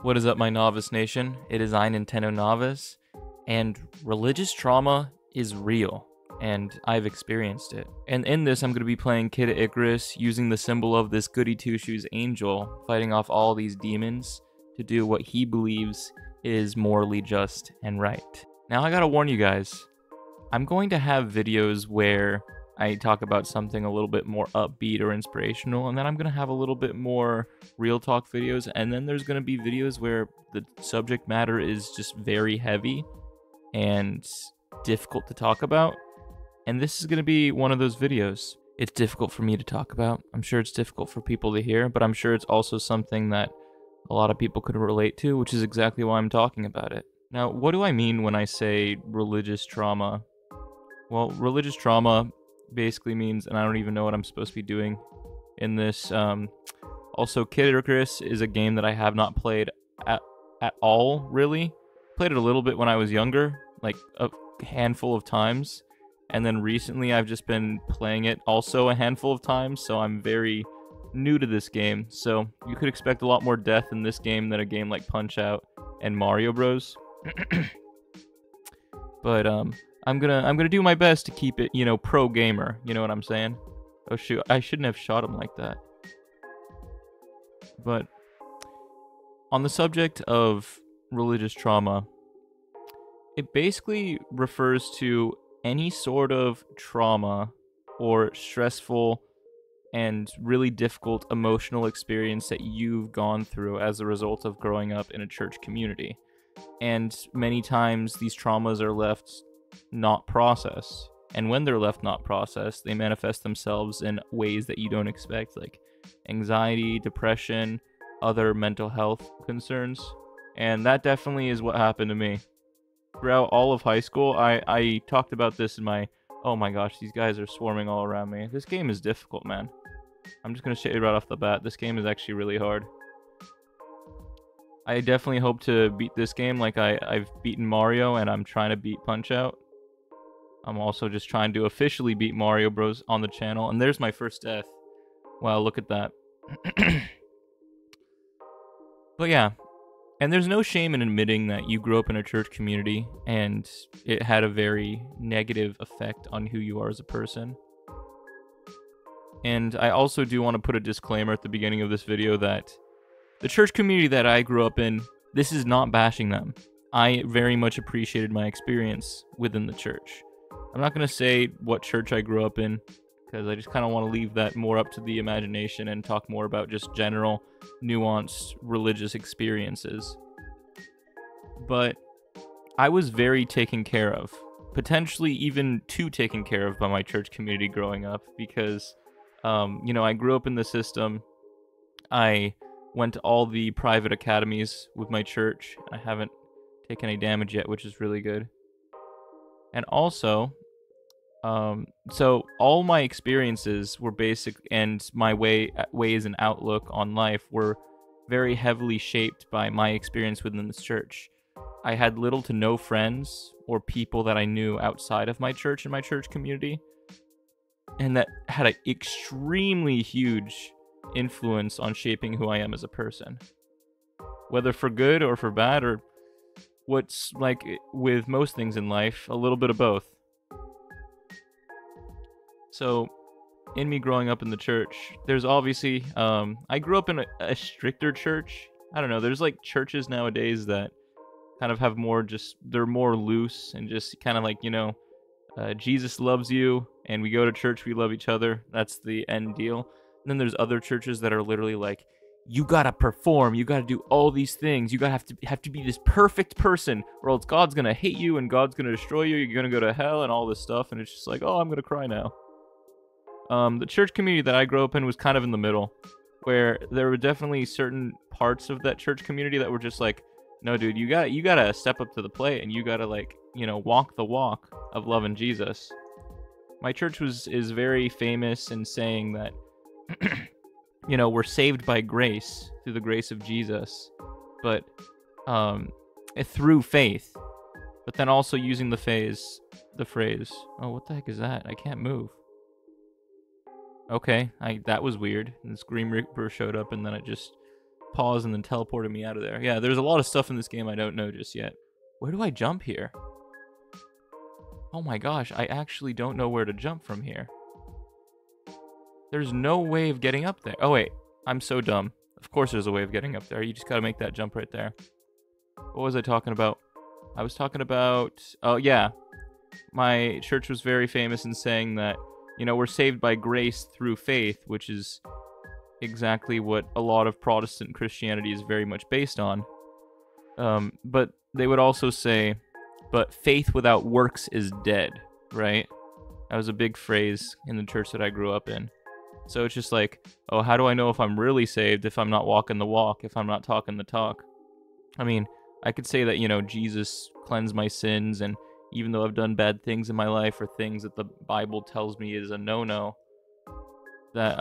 What is up, my novice nation? It is I, NintendoNovice, and religious trauma is real, and I've experienced it. And in this, I'm going to be playing Kid Icarus, using the symbol of this goody two-shoes angel, fighting off all these demons to do what he believes is morally just and right. Now, I gotta warn you guys, I'm going to have videos where I talk about something a little bit more upbeat or inspirational, and then I'm going to have a little bit more real talk videos, and then there's going to be videos where the subject matter is just very heavy and difficult to talk about, and this is going to be one of those videos. It's difficult for me to talk about. I'm sure it's difficult for people to hear, but I'm sure it's also something that a lot of people could relate to, which is exactly why I'm talking about it. Now, what do I mean when I say religious trauma? Well, religious trauma basically means, and I don't even know what I'm supposed to be doing in this. Also, Kid Icarus is a game that I have not played at all, really. Played it a little bit when I was younger, like a handful of times. And then recently I've just been playing it also a handful of times, so I'm very new to this game. So you could expect a lot more death in this game than a game like Punch-Out and Mario Bros. But I'm gonna do my best to keep it, pro gamer. You know what I'm saying? Oh shoot, I shouldn't have shot him like that. But on the subject of religious trauma, it basically refers to any sort of trauma or stressful and really difficult emotional experience that you've gone through as a result of growing up in a church community. And many times these traumas are left not processed. And when they're left not processed, they manifest themselves in ways that you don't expect, like anxiety, depression, other mental health concerns. And that definitely is what happened to me. Throughout all of high school, I talked about this in my... Oh my gosh, these guys are swarming all around me. This game is difficult, man. I'm just going to say it right off the bat. This game is actually really hard. I definitely hope to beat this game like I've beaten Mario, and I'm trying to beat Punch-Out. I'm also just trying to officially beat Mario Bros. On the channel. And there's my first death. Wow, look at that. But yeah. And there's no shame in admitting that you grew up in a church community and it had a very negative effect on who you are as a person. And I also do want to put a disclaimer at the beginning of this video that the church community that I grew up in, this is not bashing them. I very much appreciated my experience within the church. I'm not going to say what church I grew up in, because I just kind of want to leave that more up to the imagination and talk more about just general, nuanced religious experiences. But I was very taken care of, potentially even too taken care of by my church community growing up, because, I grew up in the system. I went to all the private academies with my church. I haven't taken any damage yet, which is really good. And also, so all my experiences were basic, and my ways and outlook on life were very heavily shaped by my experience within this church. I had little to no friends or people that I knew outside of my church and my church community, and that had an extremely huge influence on shaping who I am as a person. Whether for good or for bad, or what's like with most things in life, a little bit of both. So, in me growing up in the church, there's obviously, I grew up in a stricter church. I don't know, there's like churches nowadays that kind of have more they're more loose and just kind of like, Jesus loves you, and we go to church, we love each other. That's the end deal. And then there's other churches that are literally like, you gotta perform, you gotta do all these things, you gotta have to be this perfect person, or else God's gonna hate you and God's gonna destroy you, you're gonna go to hell and all this stuff. And it's just like, oh, I'm gonna cry now. The church community that I grew up in was kind of in the middle, where there were definitely certain parts of that church community that were just like, no, dude, you gotta step up to the plate, and you gotta, like, walk the walk of loving Jesus. My church is very famous in saying that, we're saved by grace, through the grace of Jesus, but through faith. But then also using the phrase, oh, what the heck is that? I can't move. Okay, that was weird. This Green Reaper showed up, and then it just pause and then teleported me out of there. Yeah, there's a lot of stuff in this game I don't know just yet. Where do I jump here? Oh my gosh, I actually don't know where to jump from here. There's no way of getting up there. Oh wait, I'm so dumb. Of course there's a way of getting up there. You just gotta make that jump right there. What was I talking about? I was talking about... Oh yeah. My church was very famous in saying that, you know, we're saved by grace through faith, which is exactly what a lot of Protestant Christianity is very much based on. But they would also say, but faith without works is dead, right? That was a big phrase in the church that I grew up in. So it's just like, oh, how do I know if I'm really saved if I'm not walking the walk, if I'm not talking the talk? I mean, I could say that, you know, Jesus cleansed my sins, and even though I've done bad things in my life or things that the Bible tells me is a no-no, that,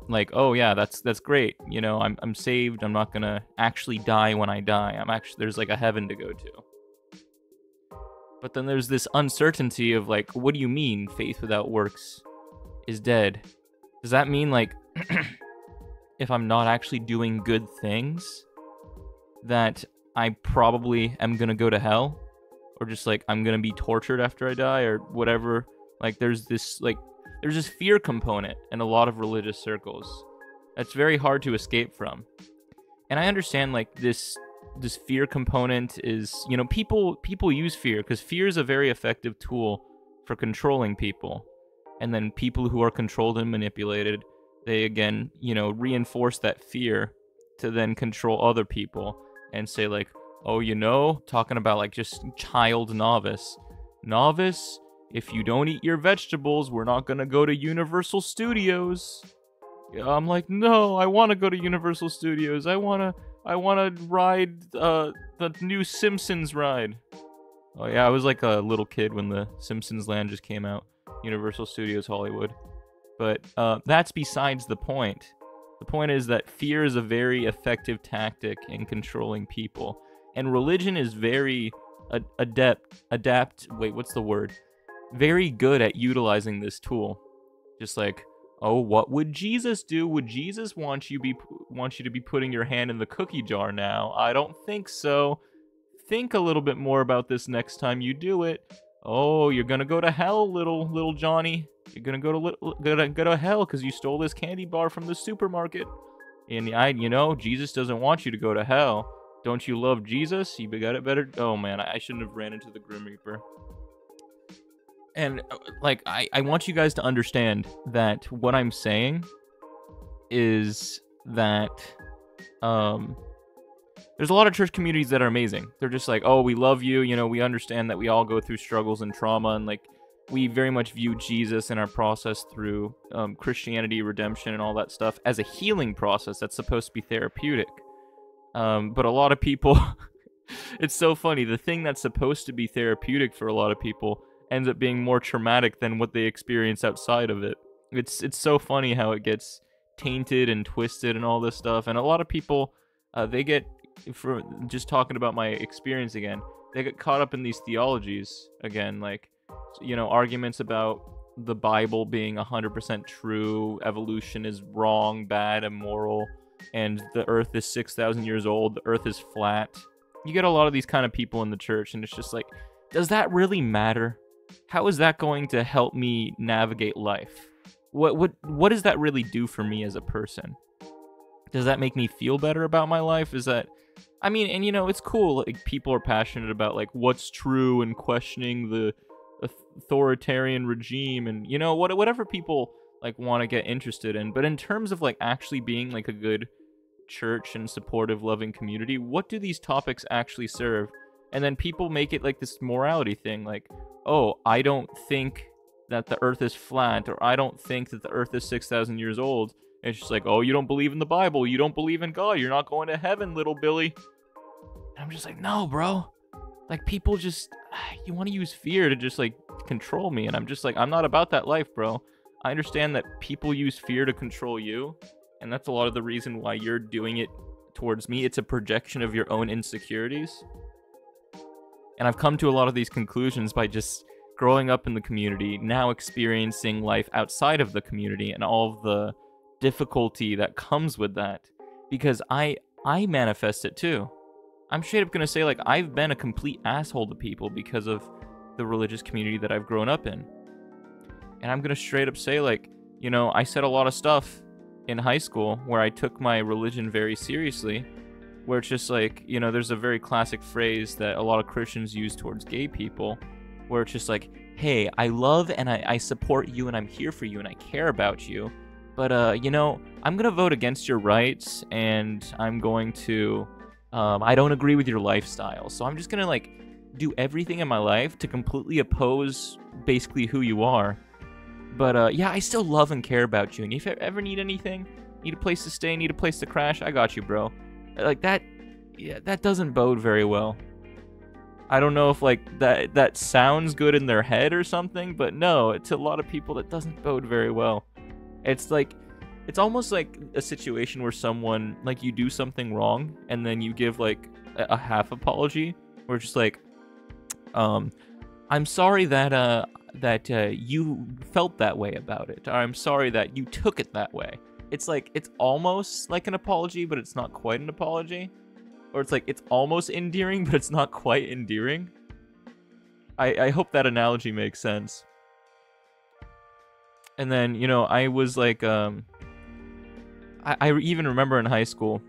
like, oh yeah, that's great. You know, I'm saved. I'm not gonna actually die when I die. There's like a heaven to go to. But then there's this uncertainty of like, what do you mean faith without works is dead? Does that mean like, if I'm not actually doing good things, that I probably am gonna go to hell? Or just like, I'm gonna be tortured after I die or whatever? Like, there's this fear component in a lot of religious circles that's very hard to escape from. And I understand like this fear component is, you know, people use fear because fear is a very effective tool for controlling people. And then people who are controlled and manipulated, they again, you know, reinforce that fear to then control other people and say like, oh, you know, talking about like just child novice, if you don't eat your vegetables, we're not gonna go to Universal Studios. I'm like, no, I want to go to Universal Studios. I wanna ride the new Simpsons ride. Oh yeah, I was like a little kid when the Simpsons Land just came out. Universal Studios Hollywood. But that's besides the point. The point is that fear is a very effective tactic in controlling people. And religion is very very good at utilizing this tool. Just like, oh, what would Jesus do? Would Jesus want you to be putting your hand in the cookie jar now? I don't think so. Think a little bit more about this next time you do it. Oh, you're gonna go to hell, little Johnny. You're gonna go to hell because you stole this candy bar from the supermarket. And you know, Jesus doesn't want you to go to hell. Don't you love Jesus? You got it better. Oh man, I shouldn't have ran into the Grim Reaper. And like, I want you guys to understand that what I'm saying is that there's a lot of church communities that are amazing. They're just like, oh, we love you. You know, we understand that we all go through struggles and trauma, and like, we very much view Jesus and our process through Christianity, redemption, and all that stuff as a healing process that's supposed to be therapeutic. But a lot of people, it's so funny. The thing that's supposed to be therapeutic for a lot of people ends up being more traumatic than what they experience outside of it. It's so funny how it gets tainted and twisted and all this stuff. And a lot of people, they get, for just talking about my experience again, they get caught up in these theologies again, like, you know, arguments about the Bible being 100% true, evolution is wrong, bad, immoral, and the earth is 6,000 years old, the earth is flat. You get a lot of these kind of people in the church, and it's just like, does that really matter? How is that going to help me navigate life? What does that really do for me as a person? Does that make me feel better about my life? Is that, I mean, and you know, it's cool, like, people are passionate about like what's true and questioning the authoritarian regime, and you know, whatever people like want to get interested in. But in terms of like actually being like a good church and supportive, loving community, what do these topics actually serve? And then people make it like this morality thing, like, oh, I don't think that the earth is flat, or I don't think that the earth is 6,000 years old. And it's just like, oh, you don't believe in the Bible, you don't believe in God, you're not going to heaven, little Billy. And I'm just like, no, bro. Like, people just, you want to use fear to just like control me, and I'm just like, I'm not about that life, bro. I understand that people use fear to control you, and that's a lot of the reason why you're doing it towards me. It's a projection of your own insecurities. And I've come to a lot of these conclusions by just growing up in the community, now experiencing life outside of the community and all of the difficulty that comes with that. Because I I manifest it too. I'm straight up gonna say, like, I've been a complete asshole to people because of the religious community that I've grown up in. And I'm gonna straight up say, like, you know, I said a lot of stuff in high school where I took my religion very seriously, where it's just like, you know, there's a very classic phrase that a lot of Christians use towards gay people, where it's just like, hey, I love and I support you and I'm here for you and I care about you, but, you know, I'm gonna vote against your rights and I'm going to, I don't agree with your lifestyle, so I'm just gonna, like, do everything in my life to completely oppose basically who you are. But, yeah, I still love and care about you, and if you ever need anything, need a place to stay, need a place to crash, I got you, bro. Like, that, yeah, that doesn't bode very well. I don't know if, like, that sounds good in their head or something, but no, to a lot of people, that doesn't bode very well. It's like, it's almost like a situation where someone, like, you do something wrong, and then you give, like, a half apology, where it's just like, I'm sorry that you felt that way about it. Or I'm sorry that you took it that way. It's like, it's almost like an apology, but it's not quite an apology. Or it's like, it's almost endearing, but it's not quite endearing. I hope that analogy makes sense. And then, you know, I was like, I even remember in high school,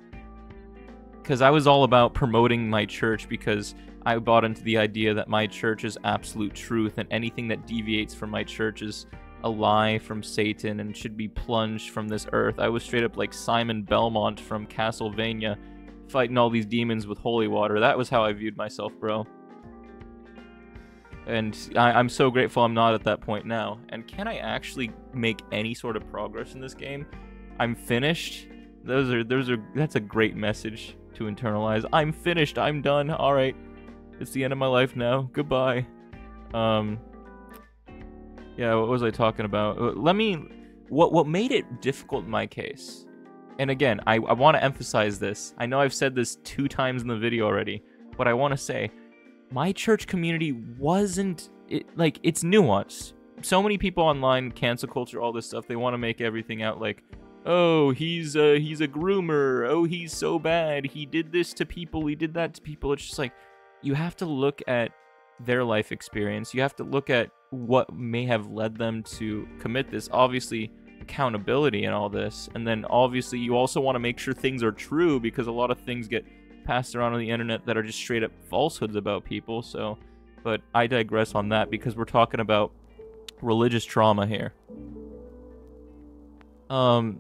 because I was all about promoting my church, because I bought into the idea that my church is absolute truth, and anything that deviates from my church is a lie from Satan and should be plunged from this earth. I was straight up like Simon Belmont from Castlevania, fighting all these demons with holy water. That was how I viewed myself, bro. And I'm so grateful I'm not at that point now. And can I actually make any sort of progress in this game? I'm finished. That's a great message to internalize. I'm finished. I'm done. All right. It's the end of my life now. Goodbye. Yeah, what was I talking about? What made it difficult in my case? And again, I want to emphasize this. I know I've said this 2 times in the video already, but I want to say, my church community wasn't, it's nuanced. So many people online, cancel culture, all this stuff, they want to make everything out like, oh, he's a groomer, oh, he's so bad, he did this to people, he did that to people. It's just like, you have to look at their life experience. You have to look at what may have led them to commit this. Obviously, accountability and all this. And then obviously you also want to make sure things are true, because a lot of things get passed around on the internet that are just straight up falsehoods about people. So, but I digress on that, because we're talking about religious trauma here.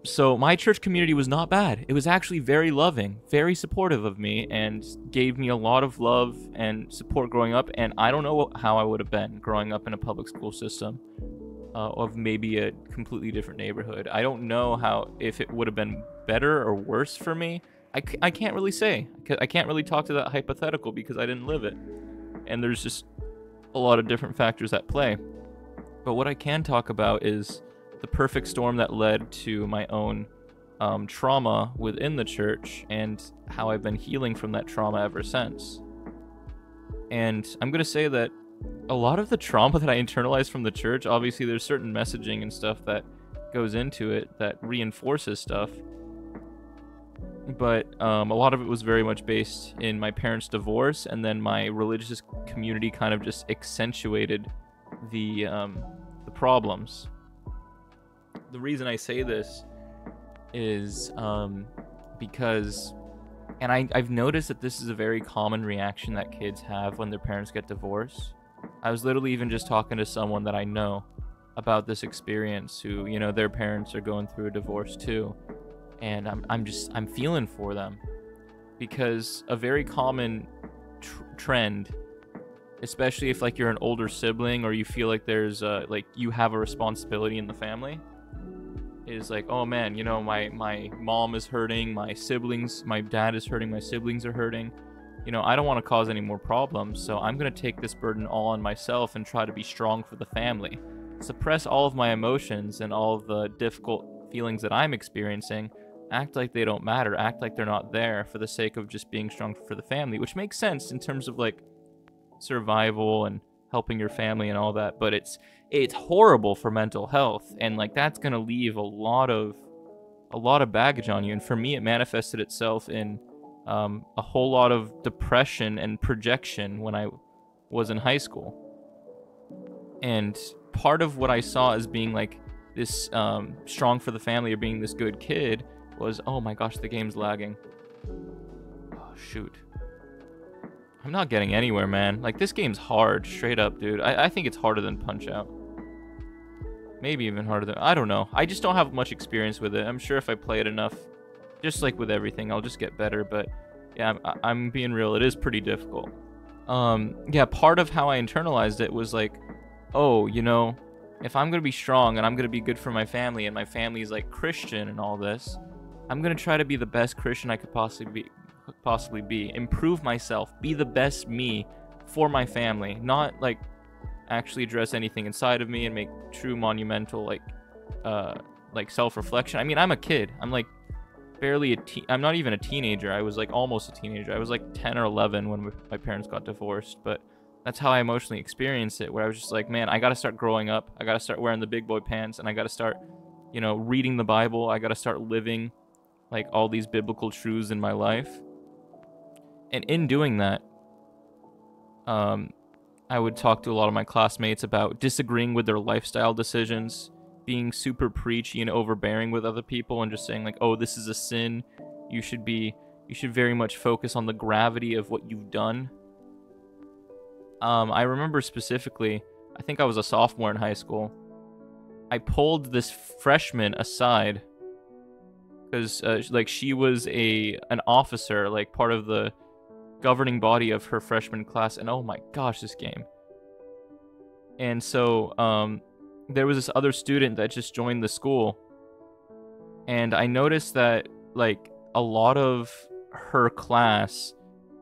So my church community was not bad. It was actually very loving, very supportive of me, and gave me a lot of love and support growing up. And I don't know how I would have been growing up in a public school system, of maybe a completely different neighborhood. I don't know if it would have been better or worse for me. I can't really say. I can't really talk to that hypothetical because I didn't live it. And there's just a lot of different factors at play. But what I can talk about is the perfect storm that led to my own trauma within the church, and how I've been healing from that trauma ever since. And I'm going to say that a lot of the trauma that I internalized from the church, obviously there's certain messaging and stuff that goes into it that reinforces stuff. But a lot of it was very much based in my parents' divorce, and then my religious community kind of just accentuated the problems. The reason I say this is because, and I've noticed that this is a very common reaction that kids have when their parents get divorced. I was literally even just talking to someone that I know about this experience, who, you know, their parents are going through a divorce too. And I'm feeling for them, because a very common trend, especially if like you're an older sibling or you feel like there's like you have a responsibility in the family, is like, oh man, you know, my mom is hurting, my dad is hurting, my siblings are hurting. You know, I don't want to cause any more problems, so I'm going to take this burden all on myself and try to be strong for the family. Suppress all of my emotions and all of the difficult feelings that I'm experiencing. Act like they don't matter. Act like they're not there, for the sake of just being strong for the family, which makes sense in terms of like survival and helping your family and all that. But it's horrible for mental health, and like that's gonna leave a lot of baggage on you. And for me, it manifested itself in a whole lot of depression and projection when I was in high school. And part of what I saw as being like this strong for the family or being this good kid was, oh my gosh, the game's lagging. Oh, shoot. I'm not getting anywhere, man. Like, this game's hard, straight up, dude. I think it's harder than Punch-Out. Maybe even harder than... I don't know. I just don't have much experience with it. I'm sure if I play it enough, just like with everything, I'll just get better. But yeah, I'm being real. It is pretty difficult. Yeah, part of how I internalized it was like, oh, you know, if I'm going to be strong and I'm going to be good for my family and my family's like Christian and all this, I'm going to try to be the best Christian I could possibly be, improve myself, be the best me for my family, not like actually address anything inside of me and make true monumental like self-reflection. I mean, I'm a kid. I'm like barely I'm not even a teenager. I was like almost a teenager. I was like 10 or 11 when my parents got divorced, but that's how I emotionally experienced it, where I was just like, man, I got to start growing up. I got to start wearing the big boy pants, and I got to start, you know, reading the Bible. I got to start living like all these biblical truths in my life. And in doing that, I would talk to a lot of my classmates about disagreeing with their lifestyle decisions, being super preachy and overbearing with other people, and just saying like, oh, this is a sin. You should very much focus on the gravity of what you've done. I remember specifically, I think I was a sophomore in high school. I pulled this freshman aside because like she was an officer, like part of the governing body of her freshman class, and oh my gosh, this game. And so there was this other student that just joined the school, and I noticed that like a lot of her class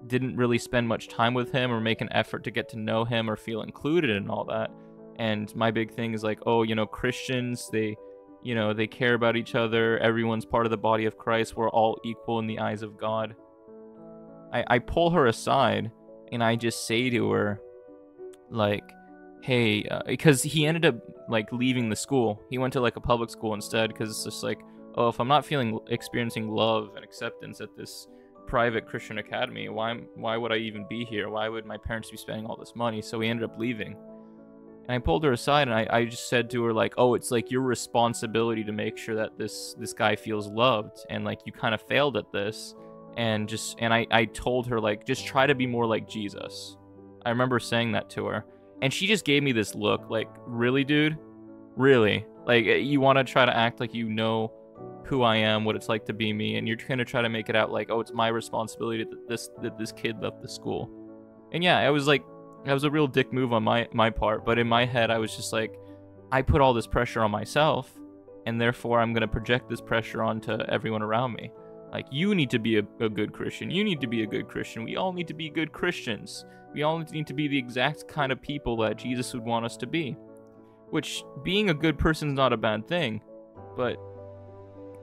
didn't really spend much time with him or make an effort to get to know him or feel included in all that. And my big thing is like, oh, you know, Christians, they care about each other, everyone's part of the body of Christ, we're all equal in the eyes of God. I pull her aside and I just say to her, like, hey, because he ended up like leaving the school. He went to like a public school instead, because it's just like, oh, if I'm not experiencing love and acceptance at this private Christian academy, why would I even be here? Why would my parents be spending all this money? So he ended up leaving. And I pulled her aside and I just said to her like, oh, it's like your responsibility to make sure that this guy feels loved, and like you kind of failed at this. And I told her like, just try to be more like Jesus. I remember saying that to her, and she just gave me this look like, really, dude? Really? Like, you want to try to act like you know who I am, what it's like to be me, and you're going to try to make it out like, oh, it's my responsibility that this kid left the school. And yeah, I was like, that was a real dick move on my part, but in my head, I was just like, I put all this pressure on myself, and therefore I'm going to project this pressure onto everyone around me. Like, you need to be a good Christian. You need to be a good Christian. We all need to be good Christians. We all need to be the exact kind of people that Jesus would want us to be. Which, being a good person is not a bad thing, but,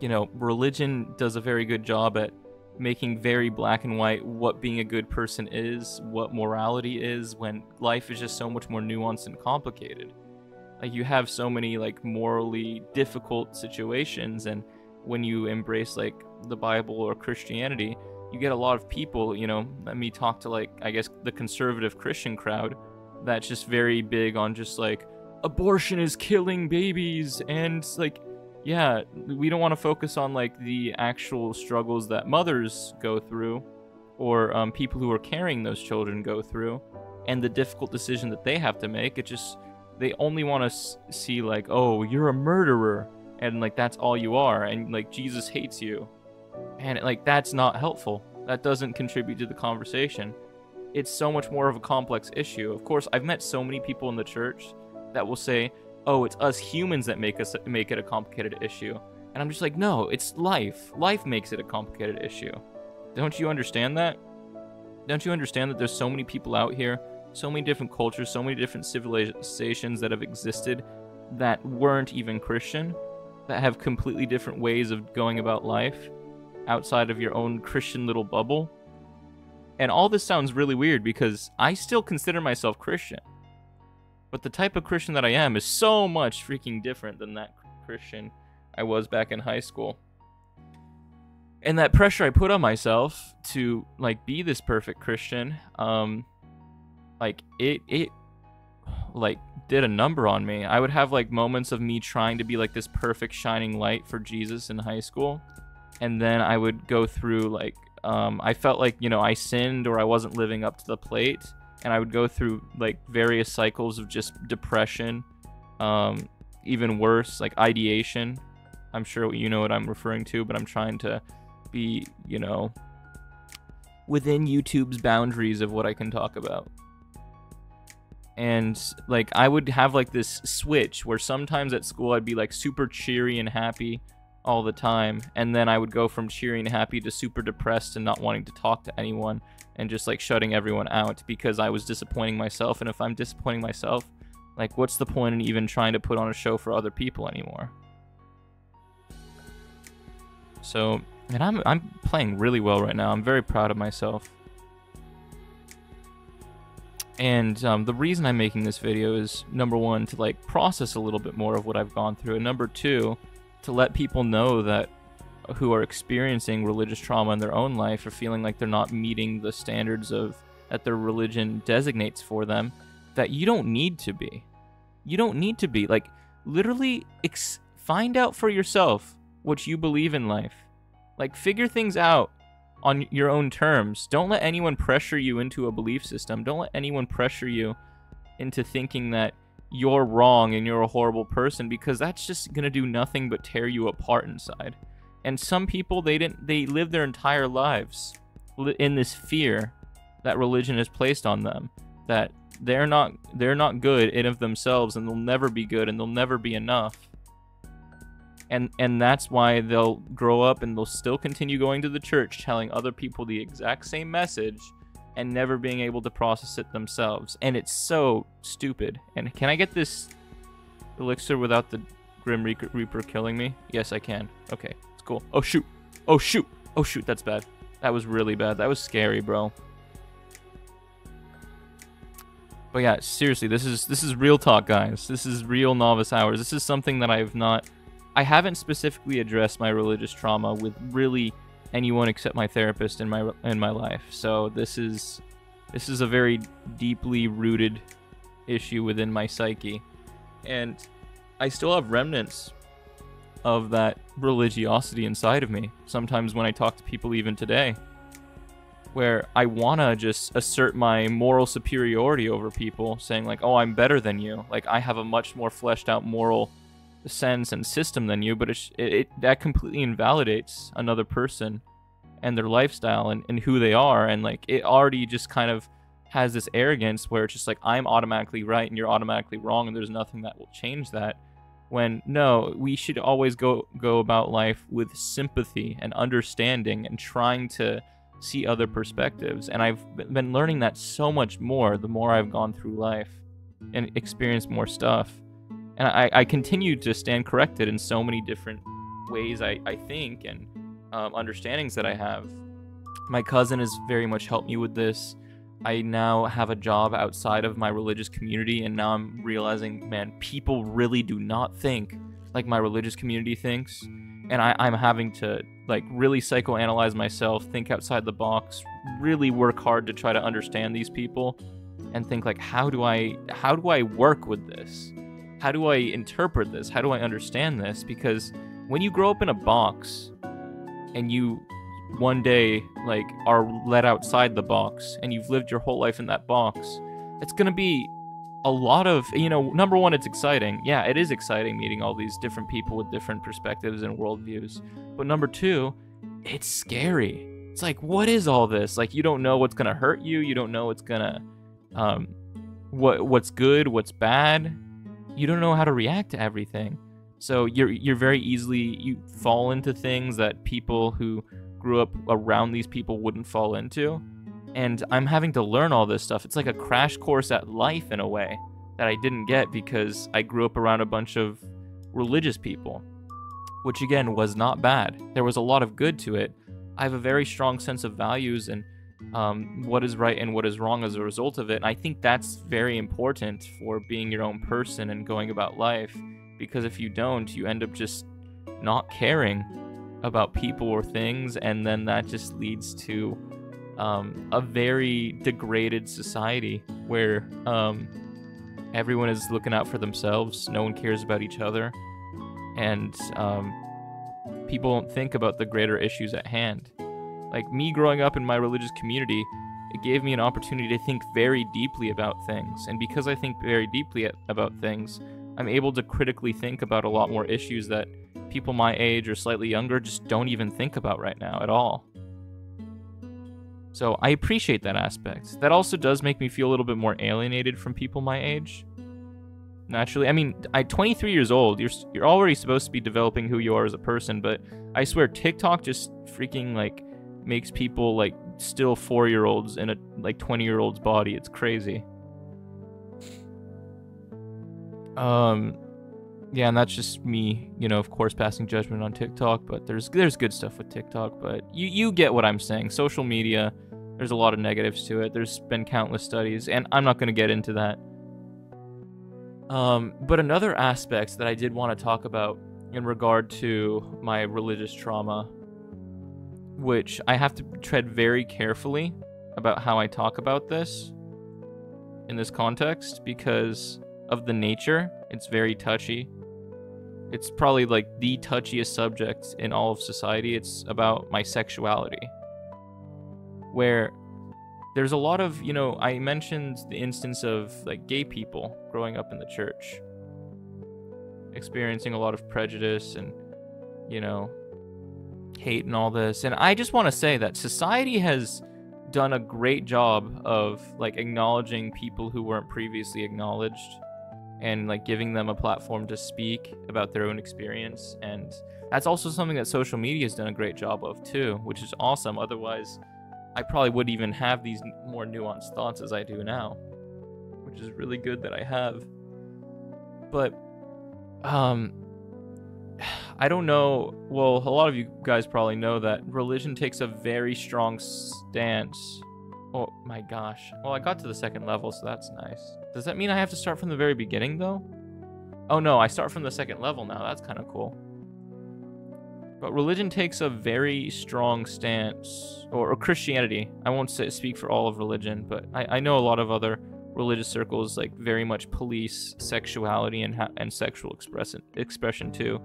you know, religion does a very good job at making very black and white what being a good person is, what morality is, when life is just so much more nuanced and complicated. Like, you have so many, like, morally difficult situations, and when you embrace, like, the Bible or Christianity, you get a lot of people, you know, let me talk to, like, I guess the conservative Christian crowd that's just very big on just, like, abortion is killing babies, and, like, yeah, we don't want to focus on, like, the actual struggles that mothers go through, or people who are carrying those children go through, and the difficult decision that they have to make. It just, they only want to see, like, oh, you're a murderer, and, like, that's all you are, and, like, Jesus hates you. And, like, that's not helpful. That doesn't contribute to the conversation. It's so much more of a complex issue. Of course, I've met so many people in the church that will say, oh, it's us humans that make it a complicated issue. And I'm just like, no, it's life. Life makes it a complicated issue. Don't you understand that? Don't you understand that there's so many people out here, so many different cultures, so many different civilizations that have existed that weren't even Christian, that have completely different ways of going about life outside of your own Christian little bubble? And all this sounds really weird because I still consider myself Christian. But the type of Christian that I am is so much freaking different than that Christian I was back in high school. And that pressure I put on myself to like be this perfect Christian, like it like did a number on me. I would have like moments of me trying to be like this perfect shining light for Jesus in high school, and then I would go through like I felt like, you know, I sinned or I wasn't living up to the plate, and I would go through like various cycles of just depression, even worse, like ideation. I'm sure you know what I'm referring to, but I'm trying to be, you know, within YouTube's boundaries of what I can talk about. And like I would have like this switch where sometimes at school I'd be like super cheery and happy all the time, and then I would go from cheery and happy to super depressed and not wanting to talk to anyone and just like shutting everyone out because I was disappointing myself. And if I'm disappointing myself, like what's the point in even trying to put on a show for other people anymore? So, and I'm playing really well right now. I'm very proud of myself. And the reason I'm making this video is, number one, to like process a little bit more of what I've gone through, and number two, to let people know that who are experiencing religious trauma in their own life or feeling like they're not meeting the standards of that their religion designates for them, that you don't need to be. You don't need to be. Like, literally find out for yourself what you believe in life. Like, figure things out on your own terms. Don't let anyone pressure you into a belief system. Don't let anyone pressure you into thinking that you're wrong and you're a horrible person, because that's just going to do nothing but tear you apart inside. And some people, they live their entire lives in this fear that religion has placed on them, that they're not good in of themselves, and they'll never be good, and they'll never be enough. And that's why they'll grow up and they'll still continue going to the church, telling other people the exact same message and never being able to process it themselves. And it's so stupid. And can I get this elixir without the Grim Reaper killing me? Yes, I can. Okay, it's cool. Oh, shoot. Oh, shoot. Oh, shoot. That's bad. That was really bad. That was scary, bro. But yeah, seriously, this is real talk, guys. This is real novice hours. This is something that I haven't specifically addressed my religious trauma with really anyone except my therapist in my life. So this is a very deeply rooted issue within my psyche, and I still have remnants of that religiosity inside of me. Sometimes when I talk to people even today, where I wanna just assert my moral superiority over people, saying like, "Oh, I'm better than you. Like I have a much more fleshed out moral sense and system than you," but that completely invalidates another person and their lifestyle and who they are, and like it already just kind of has this arrogance where it's just like, I'm automatically right and you're automatically wrong, and there's nothing that will change that. When no, we should always go about life with sympathy and understanding and trying to see other perspectives. And I've been learning that so much more the more I've gone through life and experienced more stuff. And I continue to stand corrected in so many different ways, I think, and understandings that I have. My cousin has very much helped me with this. I now have a job outside of my religious community, and now I'm realizing, man, people really do not think like my religious community thinks. And I'm having to like really psychoanalyze myself, think outside the box, really work hard to try to understand these people, and think like, how do I work with this? How do I interpret this? How do I understand this? Because when you grow up in a box and you one day like are let outside the box and you've lived your whole life in that box, it's going to be a lot of, you know, number one, it's exciting. Yeah, it is exciting meeting all these different people with different perspectives and worldviews. But number two, it's scary. It's like, what is all this? Like, you don't know what's going to hurt you. You don't know what's going to, what's good, what's bad. You don't know how to react to everything. So you're very easily, you fall into things that people who grew up around these people wouldn't fall into. And I'm having to learn all this stuff. It's like a crash course at life in a way that I didn't get because I grew up around a bunch of religious people, which again was not bad. There was a lot of good to it. I have a very strong sense of values and what is right and what is wrong as a result of it. And I think that's very important for being your own person and going about life, because if you don't, you end up just not caring about people or things, and then that just leads to a very degraded society where everyone is looking out for themselves, no one cares about each other, and people don't think about the greater issues at hand. Like me growing up in my religious community, it gave me an opportunity to think very deeply about things, and because I think very deeply about things, I'm able to critically think about a lot more issues that people my age or slightly younger just don't even think about right now at all. So I appreciate that aspect. That also does make me feel a little bit more alienated from people my age. Naturally, I mean, I'm 23 years old. You're already supposed to be developing who you are as a person, but I swear TikTok just freaking like makes people like still 4-year-olds in a like 20-year-old's body. It's crazy. Yeah, and that's just me, you know, of course, passing judgment on TikTok, but there's good stuff with TikTok, but you get what I'm saying. Social media, there's a lot of negatives to it. There's been countless studies, and I'm not going to get into that. But another aspect that I did want to talk about in regard to my religious trauma, which I have to tread very carefully about how I talk about this in this context, because of the nature, it's very touchy. It's probably like the touchiest subject in all of society. It's about my sexuality, where there's a lot of, you know, I mentioned the instance of like gay people growing up in the church, experiencing a lot of prejudice and, you know, hate and all this. And I just want to say that society has done a great job of like acknowledging people who weren't previously acknowledged, and like giving them a platform to speak about their own experience. And that's also something that social media has done a great job of too, which is awesome. Otherwise, I probably wouldn't even have these more nuanced thoughts as I do now, which is really good that I have. But I don't know. Well, a lot of you guys probably know that religion takes a very strong stance. Oh my gosh. Well, I got to the second level, so that's nice. Does that mean I have to start from the very beginning, though? Oh no, I start from the second level now. That's kind of cool. But religion takes a very strong stance, or Christianity. I won't speak for all of religion, but I know a lot of other religious circles like very much police sexuality and sexual expression too.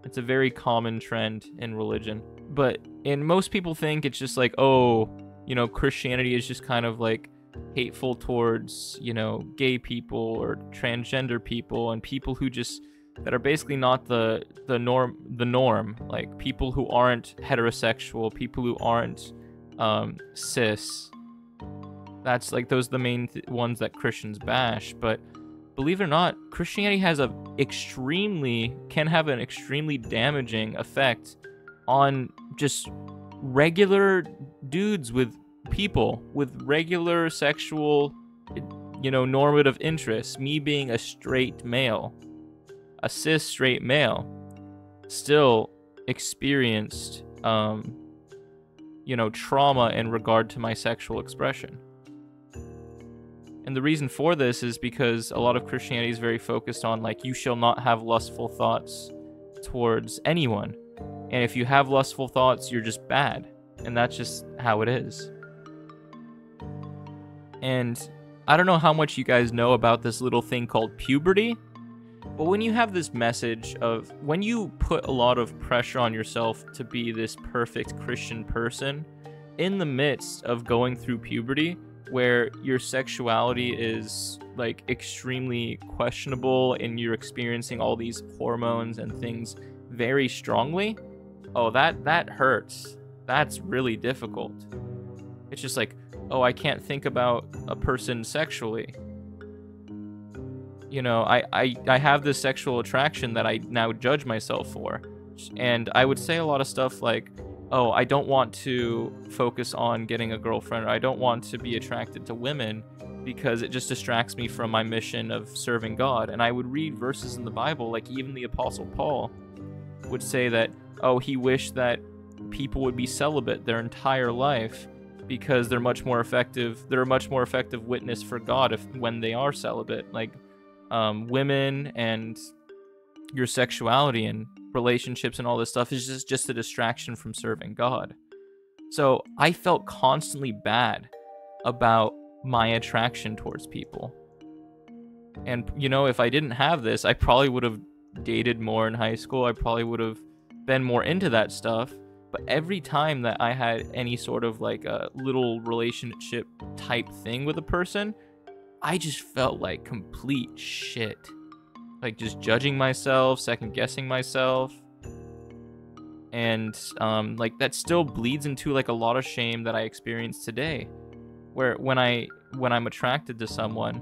It's a very common trend in religion. And most people think it's just like, oh, you know, Christianity is just kind of like hateful towards, you know, gay people or transgender people and people who just that are basically not the norm, like people who aren't heterosexual, people who aren't cis. That's like those are the main ones that Christians bash. But believe it or not, Christianity can have an extremely damaging effect on just regular dudes with people with regular sexual, you know, normative interests. Me being a straight male, a cis straight male, still experienced, you know, trauma in regard to my sexual expression. And the reason for this is because a lot of Christianity is very focused on, like, you shall not have lustful thoughts towards anyone. And if you have lustful thoughts, you're just bad. And that's just how it is. And I don't know how much you guys know about this little thing called puberty, but when you have this message of, when you put a lot of pressure on yourself to be this perfect Christian person, in the midst of going through puberty, where your sexuality is like extremely questionable and you're experiencing all these hormones and things very strongly, oh, that hurts. That's really difficult. It's just like, oh, I can't think about a person sexually. You know, I have this sexual attraction that I now judge myself for. And I would say a lot of stuff like, oh, I don't want to focus on getting a girlfriend, or I don't want to be attracted to women because it just distracts me from my mission of serving God. And I would read verses in the Bible, like even the Apostle Paul would say that, oh, he wished that people would be celibate their entire life because they're a much more effective witness for God when they are celibate. Like women and your sexuality and relationships and all this stuff is just a distraction from serving God. So I felt constantly bad about my attraction towards people. And, you know, if I didn't have this, I probably would have dated more in high school. I probably would have been more into that stuff. But every time that I had any sort of like a little relationship type thing with a person, I just felt like complete shit. Like just judging myself, second guessing myself. And like that still bleeds into like a lot of shame that I experience today. Where when I'm attracted to someone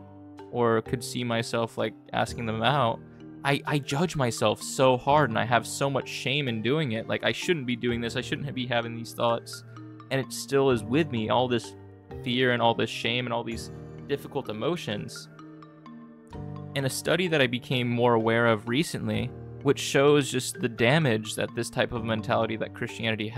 or could see myself like asking them out, I judge myself so hard and I have so much shame in doing it. Like I shouldn't be doing this. I shouldn't be having these thoughts. And it still is with me, all this fear and all this shame and all these difficult emotions. And a study that I became more aware of recently, which shows just the damage that this type of mentality that Christianity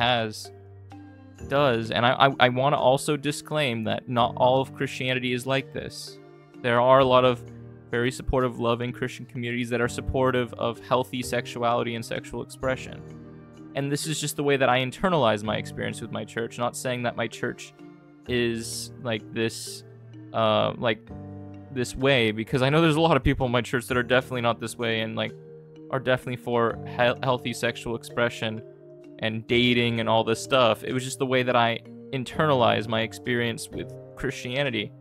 does. And I want to also disclaim that not all of Christianity is like this. There are a lot of very supportive, loving Christian communities that are supportive of healthy sexuality and sexual expression. And this is just the way that I internalize my experience with my church. Not saying that my church is like this way, because I know there's a lot of people in my church that are definitely not this way and like are definitely for healthy sexual expression and dating and all this stuff. It was just the way that I internalized my experience with Christianity.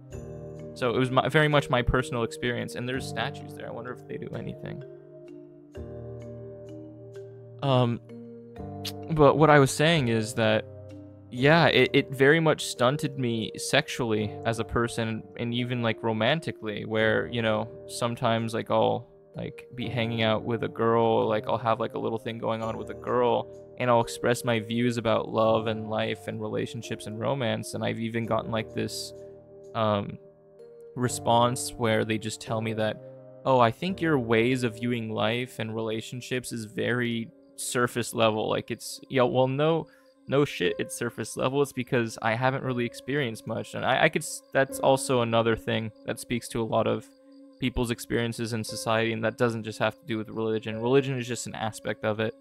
So it was very much my personal experience, and there's statues there. I wonder if they do anything. But what I was saying is that, yeah, it very much stunted me sexually as a person, and even like romantically, where, you know, sometimes like I'll like be hanging out with a girl, like I'll have like a little thing going on with a girl, and I'll express my views about love and life and relationships and romance. And I've even gotten like this response where they just tell me that, oh, I think your ways of viewing life and relationships is very surface level. Like it's, yeah, well, no shit, it's surface level. It's because I haven't really experienced much. And I could, that's also another thing that speaks to a lot of people's experiences in society, and that doesn't just have to do with religion. Religion is just an aspect of it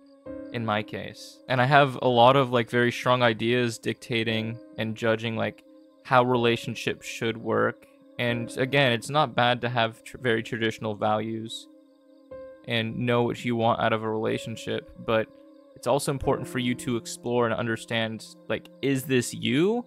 in my case. And I have a lot of like very strong ideas dictating and judging like how relationships should work. And again, it's not bad to have very traditional values and know what you want out of a relationship, but it's also important for you to explore and understand, like, is this you?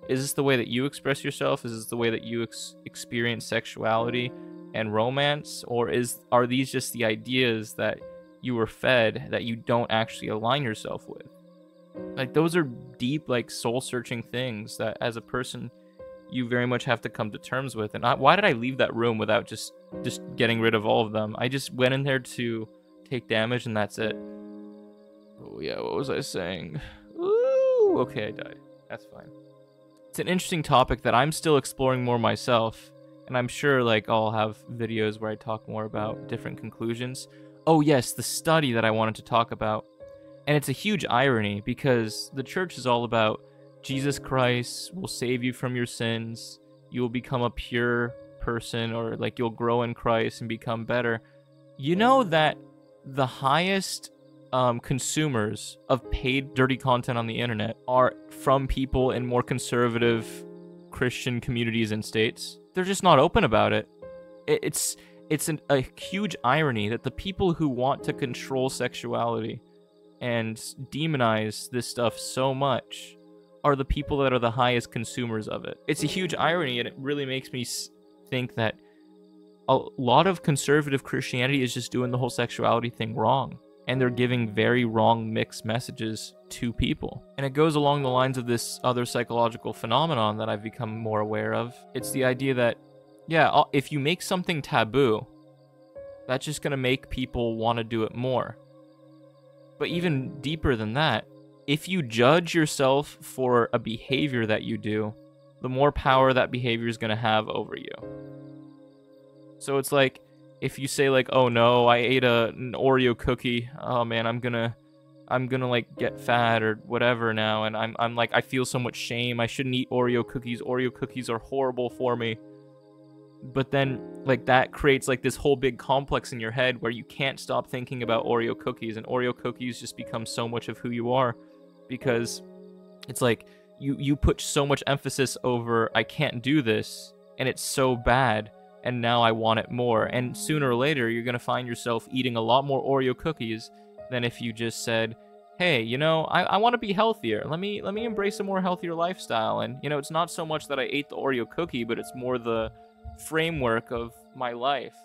Is this the way that you express yourself? Is this the way that you experience sexuality and romance? Or are these just the ideas that you were fed that you don't actually align yourself with? Like, those are deep, like, soul-searching things that as a person you very much have to come to terms with. And why did I leave that room without just getting rid of all of them? I just went in there to take damage, and that's it. Oh yeah, what was I saying? Ooh, okay, I died. That's fine. It's an interesting topic that I'm still exploring more myself, and I'm sure like I'll have videos where I talk more about different conclusions. Oh yes, the study that I wanted to talk about. And it's a huge irony because the church is all about Jesus Christ will save you from your sins. You will become a pure person, or like you'll grow in Christ and become better. You know that the highest consumers of paid dirty content on the internet are from people in more conservative Christian communities and states. They're just not open about it. It's a huge irony that the people who want to control sexuality and demonize this stuff so much are the people that are the highest consumers of it. It's a huge irony, and it really makes me think that a lot of conservative Christianity is just doing the whole sexuality thing wrong, and they're giving very wrong mixed messages to people. And it goes along the lines of this other psychological phenomenon that I've become more aware of. It's the idea that, yeah, if you make something taboo, that's just going to make people want to do it more. But even deeper than that, if you judge yourself for a behavior that you do, the more power that behavior is going to have over you. So it's like, if you say like, oh no, I ate an Oreo cookie, oh man, I'm gonna like get fat or whatever now, and I'm like, I feel so much shame, I shouldn't eat Oreo cookies are horrible for me. But then, like, that creates, like, this whole big complex in your head where you can't stop thinking about Oreo cookies, and Oreo cookies just become so much of who you are, because it's like you put so much emphasis over, I can't do this, and it's so bad, and now I want it more. And sooner or later, you're going to find yourself eating a lot more Oreo cookies than if you just said, hey, you know, I want to be healthier. Let me embrace a more healthier lifestyle. And, you know, it's not so much that I ate the Oreo cookie, but it's more the framework of my life.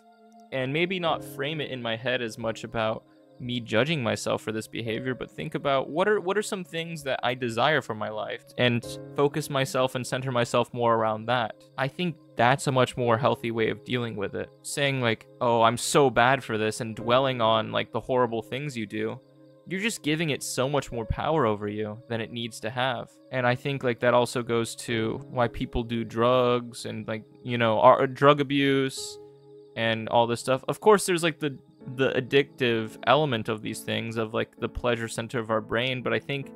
And maybe not frame it in my head as much about me judging myself for this behavior, but think about what are some things that I desire for my life, and focus myself and center myself more around that. I think that's a much more healthy way of dealing with it. Saying like, oh, I'm so bad for this, and dwelling on like the horrible things you do, you're just giving it so much more power over you than it needs to have. And I think like that also goes to why people do drugs and, like, you know, drug abuse and all this stuff. Of course, there's like the addictive element of these things, of like the pleasure center of our brain, but I think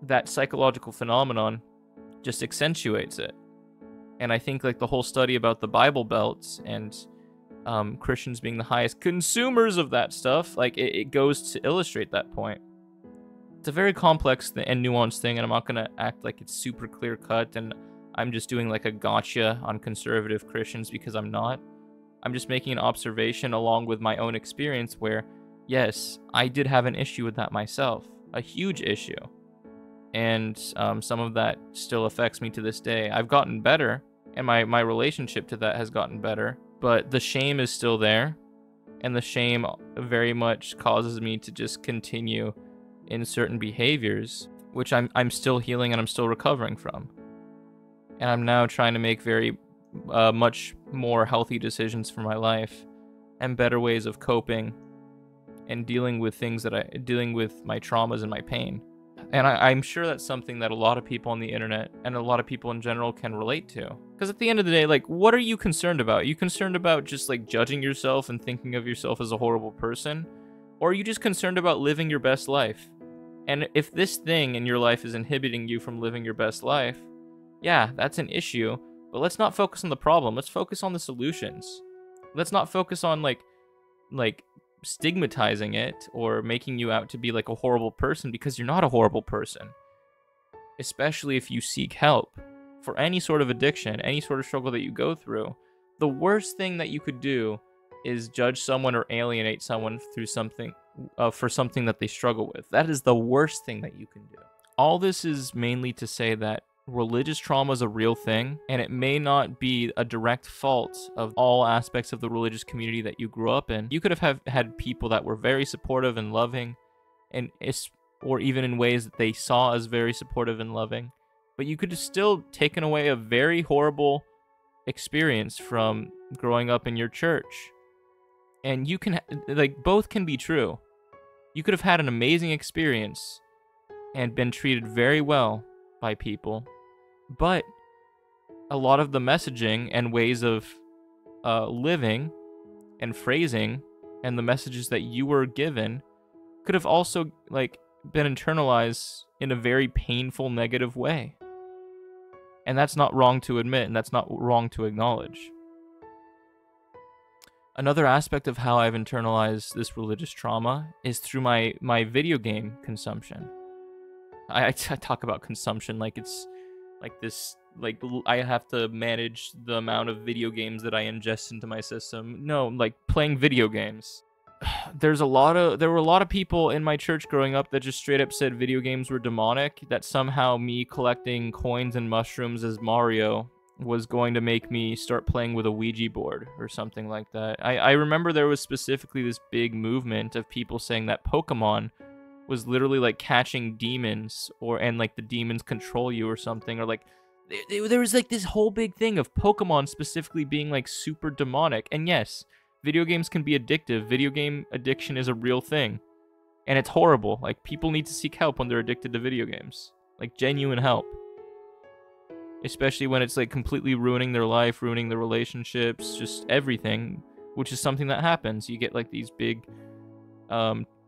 that psychological phenomenon just accentuates it. And I think like the whole study about the Bible Belts and Christians being the highest consumers of that stuff, like it goes to illustrate that point. It's a very complex and nuanced thing, and I'm not going to act like it's super clear cut and I'm just doing like a gotcha on conservative Christians, because I'm not. I'm just making an observation along with my own experience where, yes, I did have an issue with that myself, a huge issue. And some of that still affects me to this day. I've gotten better, and my relationship to that has gotten better, but the shame is still there, and the shame very much causes me to just continue in certain behaviors, which I'm still healing and I'm still recovering from. And I'm now trying to make very much more healthy decisions for my life, and better ways of coping and dealing with things dealing with my traumas and my pain. And I'm sure that's something that a lot of people on the internet and a lot of people in general can relate to. Because at the end of the day, like, what are you concerned about? Are you concerned about just like judging yourself and thinking of yourself as a horrible person? Or are you just concerned about living your best life? And if this thing in your life is inhibiting you from living your best life, yeah, that's an issue. But let's not focus on the problem. Let's focus on the solutions. Let's not focus on like stigmatizing it or making you out to be like a horrible person, because you're not a horrible person. Especially if you seek help for any sort of addiction, any sort of struggle that you go through. The worst thing that you could do is judge someone or alienate someone through something for something that they struggle with. That is the worst thing that you can do. All this is mainly to say that religious trauma is a real thing, and it may not be a direct fault of all aspects of the religious community that you grew up in. You could have had people that were very supportive and loving, or even in ways that they saw as very supportive and loving, but you could have still taken away a very horrible experience from growing up in your church. And you can, like, both can be true. You could have had an amazing experience and been treated very well by people, but a lot of the messaging and ways of living and phrasing and the messages that you were given could have also like been internalized in a very painful, negative way. And that's not wrong to admit, and that's not wrong to acknowledge. Another aspect of how I've internalized this religious trauma is through my video game consumption. I talk about consumption like it's like this, like I have to manage the amount of video games that I ingest into my system. No, like playing video games. There were a lot of people in my church growing up that just straight up said video games were demonic, that somehow me collecting coins and mushrooms as Mario was going to make me start playing with a Ouija board or something like that. I remember there was specifically this big movement of people saying that Pokemon was literally like catching demons, and like the demons control you or something, or like there was like this whole big thing of Pokemon specifically being like super demonic. And yes, video games can be addictive. Video game addiction is a real thing, and it's horrible. Like, people need to seek help when they're addicted to video games, like genuine help, especially when it's like completely ruining their life, ruining their relationships, just everything, which is something that happens. You get like these big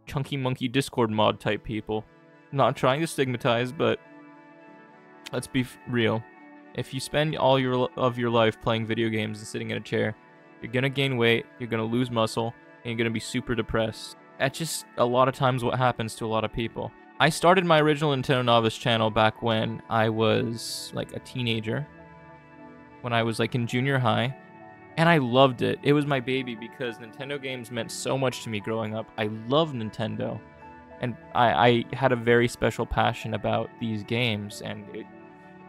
chunky monkey Discord mod type people. Not trying to stigmatize, but let's be real. If you spend all of your life playing video games and sitting in a chair, you're gonna gain weight, you're gonna lose muscle, and you're gonna be super depressed. That's just a lot of times what happens to a lot of people. I started my original NintendoNovice channel back when I was like a teenager, when I was like in junior high, and I loved it. It was my baby because Nintendo games meant so much to me growing up. I loved Nintendo, and I had a very special passion about these games, and it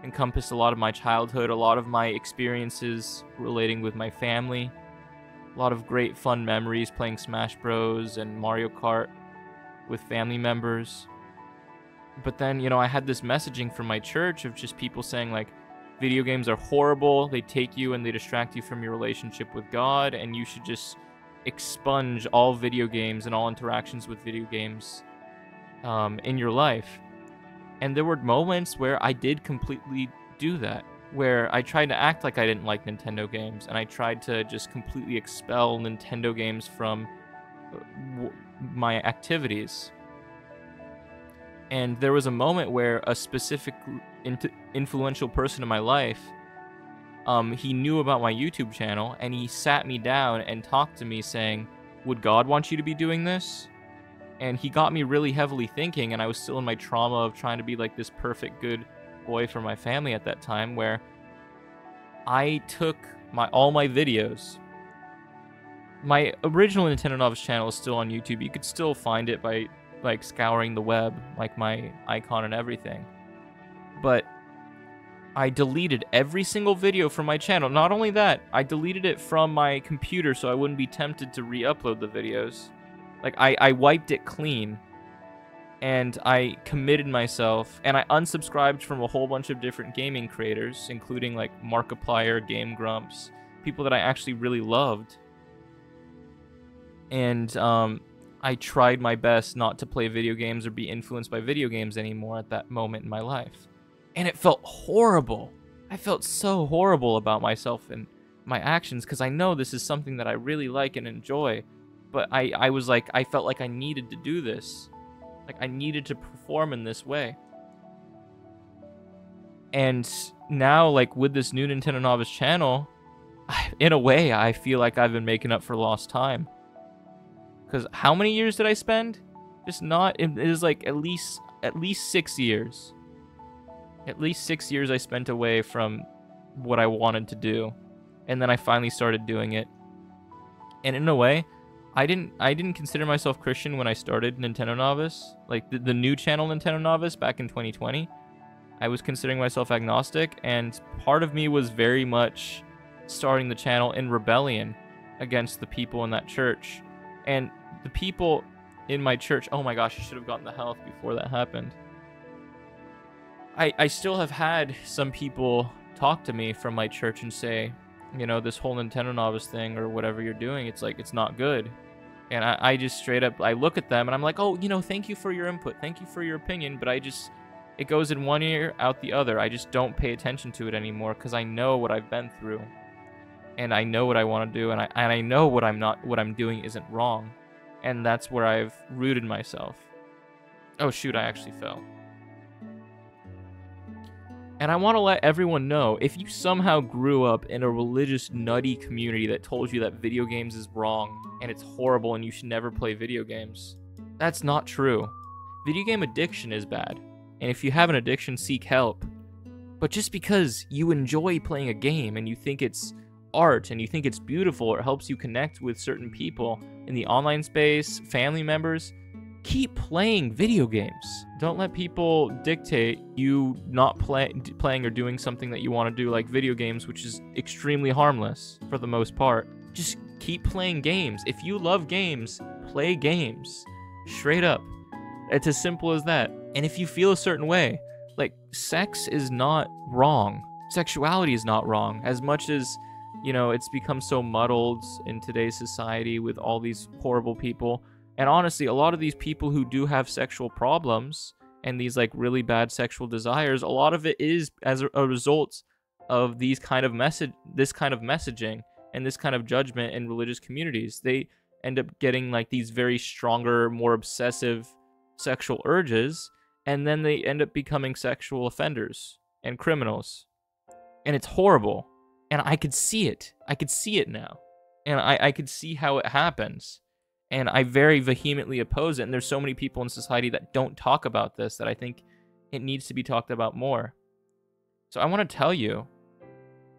encompassed a lot of my childhood, a lot of my experiences relating with my family, a lot of great fun memories playing Smash Bros. And Mario Kart with family members. But then, you know, I had this messaging from my church of just people saying, like, video games are horrible, they take you and they distract you from your relationship with God, and you should just expunge all video games and all interactions with video games in your life. And there were moments where I did completely do that, where I tried to act like I didn't like Nintendo games, and I tried to just completely expel Nintendo games from my activities. And there was a moment where a specific influential person in my life, he knew about my YouTube channel, and he sat me down and talked to me saying, would God want you to be doing this? And he got me really heavily thinking, and I was still in my trauma of trying to be like this perfect good boy for my family at that time, where I took all my videos. My original NintendoNovice channel is still on YouTube. You could still find it by like scouring the web, like my icon and everything. But I deleted every single video from my channel. Not only that, I deleted it from my computer so I wouldn't be tempted to re-upload the videos. Like, I wiped it clean, and I committed myself, and I unsubscribed from a whole bunch of different gaming creators, including, like, Markiplier, Game Grumps, people that I actually really loved. And, I tried my best not to play video games or be influenced by video games anymore at that moment in my life. And it felt horrible. I felt so horrible about myself and my actions, because I know this is something that I really like and enjoy. But I was like, I felt like I needed to do this. Like, I needed to perform in this way. And now, like, with this new NintendoNovice channel, in a way, I feel like I've been making up for lost time. Because how many years did I spend? It is like at least 6 years. At least 6 years I spent away from what I wanted to do. And then I finally started doing it. And in a way, I didn't consider myself Christian when I started NintendoNovice. Like, the new channel NintendoNovice back in 2020. I was considering myself agnostic, and part of me was very much starting the channel in rebellion against the people in that church. And the people in my church, oh my gosh, I should have gotten the health before that happened. I still have had some people talk to me from my church and say, you know, this whole NintendoNovice thing or whatever you're doing, it's like, it's not good. And I just straight up, I look at them and I'm like, oh, you know, thank you for your input. Thank you for your opinion. But it goes in one ear, out the other. I just don't pay attention to it anymore because I know what I've been through. And I know what I want to do. And I know what I'm doing isn't wrong. And that's where I've rooted myself. Oh, shoot, I actually fell. And I want to let everyone know, if you somehow grew up in a religious nutty community that told you that video games is wrong and it's horrible and you should never play video games, that's not true. Video game addiction is bad. And if you have an addiction, seek help. But just because you enjoy playing a game and you think it's art and you think it's beautiful or it helps you connect with certain people in the online space, family members, keep playing video games. Don't let people dictate you not playing or doing something that you want to do, like video games, which is extremely harmless for the most part. Just keep playing games. If you love games, play games. Straight up. It's as simple as that. And if you feel a certain way, like, sex is not wrong. Sexuality is not wrong. As much as, you know, it's become so muddled in today's society with all these horrible people. And honestly, a lot of these people who do have sexual problems and these, like, really bad sexual desires, a lot of it is as a result of this kind of messaging and this kind of judgment in religious communities. They end up getting, like, these very stronger, more obsessive sexual urges, and then they end up becoming sexual offenders and criminals. And it's horrible. And I could see it. I could see it now. And I could see how it happens. And I very vehemently oppose it. And there's so many people in society that don't talk about this that I think it needs to be talked about more. So I want to tell you,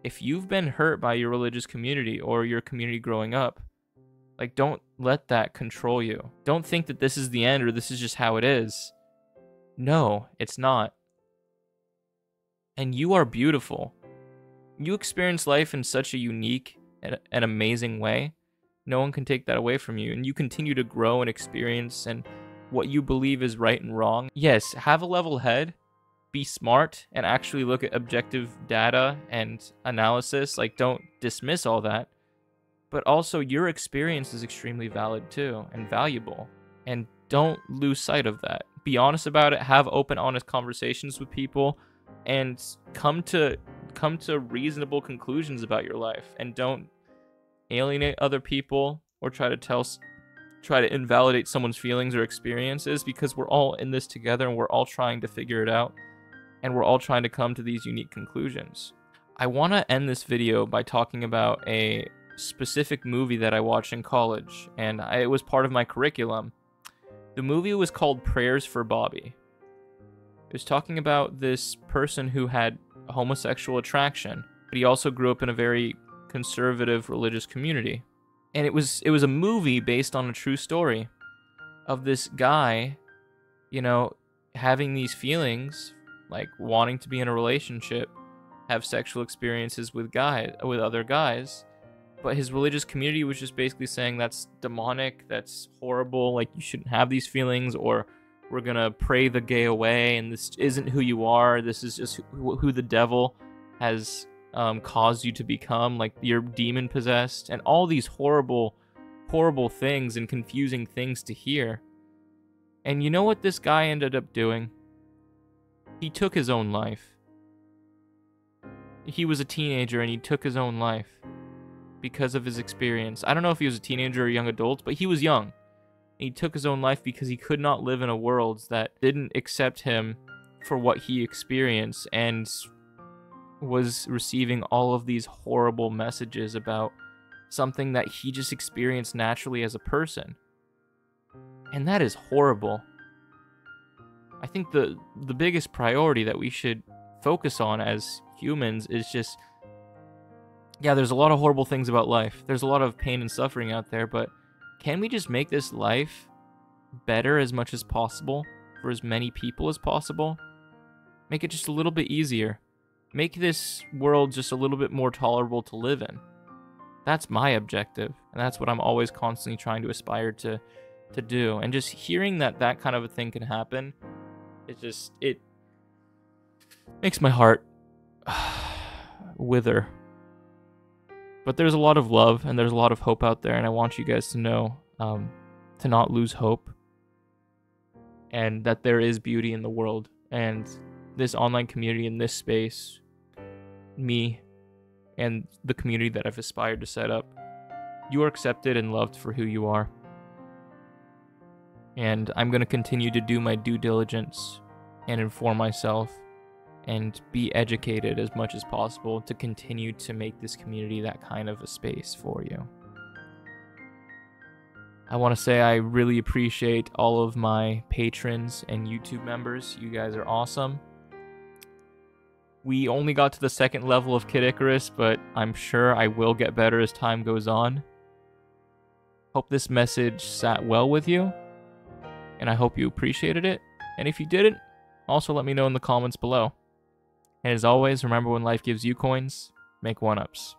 if you've been hurt by your religious community or your community growing up, like, don't let that control you. Don't think that this is the end or this is just how it is. No, it's not. And you are beautiful. You experience life in such a unique and amazing way. No one can take that away from you. And you continue to grow and experience and what you believe is right and wrong. Yes, have a level head. Be smart and actually look at objective data and analysis. Like, don't dismiss all that. But also, your experience is extremely valid too and valuable. And don't lose sight of that. Be honest about it. Have open, honest conversations with people. And come to reasonable conclusions about your life. And don't alienate other people or try to invalidate someone's feelings or experiences, because we're all in this together and we're all trying to figure it out. And we're all trying to come to these unique conclusions. I want to end this video by talking about a specific movie that I watched in college, and it was part of my curriculum. The movie was called Prayers for Bobby. It was talking about this person who had homosexual attraction, but he also grew up in a very conservative religious community. And it was a movie based on a true story of this guy, you know, having these feelings, like wanting to be in a relationship, have sexual experiences with other guys, but his religious community was just basically saying that's demonic, that's horrible, like you shouldn't have these feelings, or we're gonna pray the gay away, and this isn't who you are, this is just who the devil has caused you to become, like you're demon possessed, and all these horrible things and confusing things to hear. And you know what this guy ended up doing? He took his own life. He was a teenager and he took his own life because of his experience. I don't know if he was a teenager or a young adult, but he was young. He took his own life because he could not live in a world that didn't accept him for what he experienced and was receiving all of these horrible messages about something that he just experienced naturally as a person. And that is horrible. I think the biggest priority that we should focus on as humans is just, yeah, there's a lot of horrible things about life. There's a lot of pain and suffering out there, but can we just make this life better as much as possible for as many people as possible? Make it just a little bit easier. Make this world just a little bit more tolerable to live in. That's my objective, and that's what I'm always constantly trying to aspire to do. And just hearing that kind of a thing can happen, it makes my heart wither. But there's a lot of love and there's a lot of hope out there, and I want you guys to know to not lose hope, and that there is beauty in the world. And this online community, in this space, me and the community that I've aspired to set up, you are accepted and loved for who you are. And I'm going to continue to do my due diligence and inform myself and be educated as much as possible to continue to make this community that kind of a space for you. I want to say I really appreciate all of my patrons and YouTube members. You guys are awesome. We only got to the second level of Kid Icarus, but I'm sure I will get better as time goes on. Hope this message sat well with you, and I hope you appreciated it. And if you didn't, also let me know in the comments below. And as always, remember, when life gives you coins, make one-ups.